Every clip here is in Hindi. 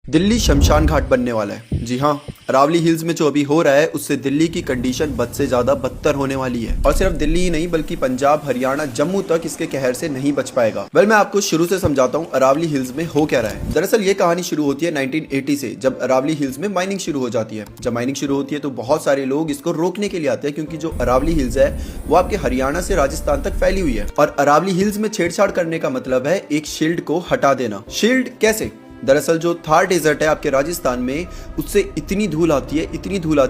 दिल्ली शमशान घाट बनने वाला है। जी हाँ, अरावली हिल्स में जो अभी हो रहा है उससे दिल्ली की कंडीशन बद से ज्यादा बदतर होने वाली है। और सिर्फ दिल्ली ही नहीं बल्कि पंजाब, हरियाणा, जम्मू तक इसके कहर से नहीं बच पाएगा। मैं आपको शुरू से समझाता हूँ अरावली हिल्स में हो क्या रहा है। दरअसल ये कहानी शुरू होती है 1980 से, जब अरावली हिल्स में माइनिंग शुरू हो जाती है। जब माइनिंग शुरू होती है तो बहुत सारे लोग इसको रोकने के लिए आते हैं, क्योंकि जो अरावली हिल्स है वो आपके हरियाणा से राजस्थान तक फैली हुई है। और अरावली हिल्स में छेड़छाड़ करने का मतलब है एक शील्ड को हटा देना। शील्ड कैसे? दरअसल जो थार डेजर्ट है आपके राजस्थान में, उससे इतनी धूल आती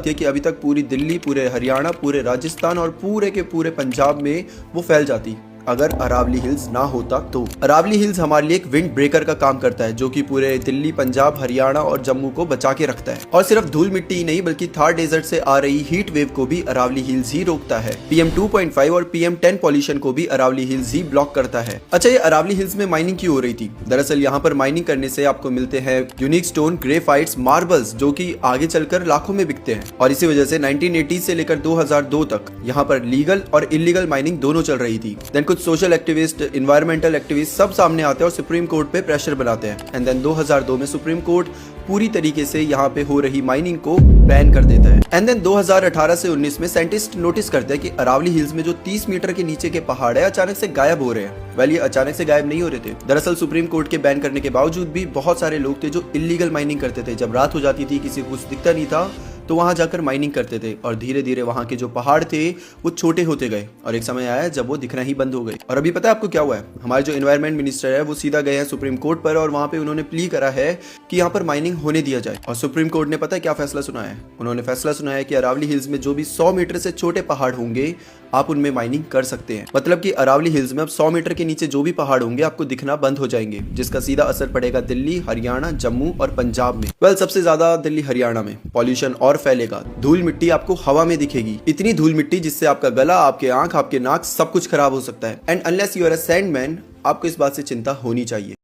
है कि अभी तक पूरी दिल्ली, पूरे हरियाणा, पूरे राजस्थान और पूरे के पूरे पंजाब में वो फैल जाती अगर अरावली हिल्स ना होता तो। अरावली हिल्स हमारे लिए एक विंड ब्रेकर का काम करता है, जो कि पूरे दिल्ली, पंजाब, हरियाणा और जम्मू को बचा के रखता है। और सिर्फ धूल मिट्टी ही नहीं बल्कि थार डेजर्ट से आ रही हीट वेव को भी अरावली हिल्स ही रोकता है। PM 2.5 और PM 10 पॉल्यूशन को भी अरावली हिल्स ही ब्लॉक करता है। अच्छा, ये अरावली हिल्स में माइनिंग क्यों हो रही थी? दरअसल यहाँ पर माइनिंग करने से आपको मिलते हैं यूनिक स्टोन, ग्रेफाइट्स, मार्बल्स, जो की आगे चलकर लाखों में बिकते हैं। और इसी वजह से 1980 से लेकर 2002 तक यहाँ पर लीगल और इलीगल माइनिंग दोनों चल रही थी। देन कुछ सोशल एक्टिविस्ट, इन्वायरमेंटल एक्टिविस्ट सब सामने आते हैं और सुप्रीम कोर्ट पे प्रेशर बनाते हैं। एंड देन 2002 में सुप्रीम कोर्ट पूरी तरीके से यहाँ पे हो रही माइनिंग को बैन कर देता है। एंड देन 2018 से 19 में साइंटिस्ट नोटिस करते हैं कि अरावली हिल्स में जो 30 मीटर के नीचे के पहाड़ है अचानक से गायब हो रहे हैं। वेल, ये अचानक से गायब नहीं हो रहे थे। दरअसल सुप्रीम कोर्ट के बैन करने के बावजूद भी बहुत सारे लोग थे जो इलीगल माइनिंग करते थे। जब रात हो जाती थी, किसी को कुछ दिखता नहीं था, तो वहां जाकर माइनिंग करते थे। और धीरे धीरे वहां के जो पहाड़ थे वो छोटे होते गए और एक समय आया जब वो दिखना ही बंद हो गए। और अभी पता है आपको क्या हुआ है? हमारे जो एनवायरमेंट मिनिस्टर है वो सीधा गए हैं सुप्रीम कोर्ट पर और वहां पे उन्होंने प्ली करा है कि यहाँ पर माइनिंग होने दिया जाए। और सुप्रीम कोर्ट ने पता है क्या फैसला सुनाया है? उन्होंने फैसला सुनाया है कि अरावली हिल्स में जो भी 100 मीटर से छोटे पहाड़ होंगे आप उनमें माइनिंग कर सकते हैं। मतलब कि अरावली हिल्स में अब 100 मीटर के नीचे जो भी पहाड़ होंगे आपको दिखना बंद हो जाएंगे, जिसका सीधा असर पड़ेगा दिल्ली, हरियाणा, जम्मू और पंजाब में। वेल, सबसे ज्यादा दिल्ली, हरियाणा में पॉल्यूशन और फैलेगा। धूल मिट्टी आपको हवा में दिखेगी, इतनी धूल मिट्टी जिससे आपका गला, आपके आंख, आपके नाक सब कुछ खराब हो सकता है। And unless you are a sandman, आपको इस बात से चिंता होनी चाहिए।